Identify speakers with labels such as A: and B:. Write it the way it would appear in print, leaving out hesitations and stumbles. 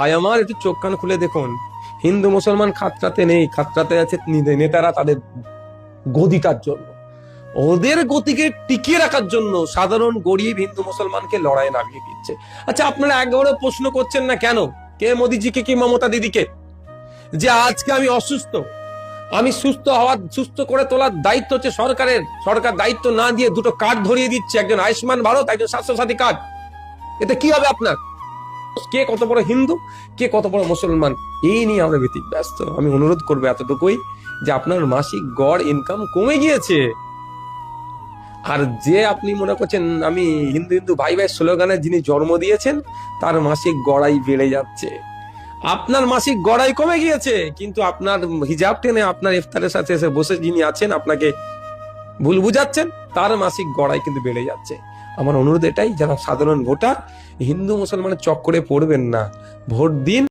A: ভাই আমার একটু চোখ কান খুলে দেখুন, হিন্দু মুসলমান খাতরাতে নেই, খাতরাতে আছে নেতারা তাদের গদিটার জন্য, ওদের গতিকে টিকিয়ে রাখার জন্য সাধারণ গরিব হিন্দু মুসলমানকে লড়াই নামিয়ে দিচ্ছে। আচ্ছা, আপনারা একবারও প্রশ্ন করছেন না কেন, কে মোদিজিকে কি মমতা দিদিকে, যে আজকে আমি অসুস্থ, আমি সুস্থ করে তোলার দায়িত্ব হচ্ছে সরকারের, সরকার দায়িত্ব না দিয়ে দুটো কার্ড ধরিয়ে দিচ্ছে, একজন আয়ুষ্মান ভারত, একজন স্বাস্থ্যসাথী কার্ড। এতে কি হবে আপনার? কে কত বড় হিন্দু, কে কত বড় মুসলমান, এই নিয়ে আমরা ব্যস্ত। আমি অনুরোধ করবো এতটুকুই, যে আপনার মাসিক গড় ইনকাম কমে গিয়েছে, আর যে আপনি মনে করছেন আমি হিন্দু হিন্দু ভাই ভাই স্লোগানে যিনি জন্ম দিয়েছেন, তার মাসিক গড়াই বেড়ে যাচ্ছে। আপনার মাসিক গড়াই কমে গিয়েছে, কিন্তু আপনার হিজাব টেনে আপনার ইফতারের সাথে এসে বসে যিনি আছেন আপনাকে ভুল বুঝাচ্ছেন, তার মাসিক গড়াই কিন্তু বেড়ে যাচ্ছে। আমার অনুরোধ এটাই, যারা সাধারণ ভোটার, হিন্দু মুসলমানের চক্করে পড়বেন না, ভোট দিন।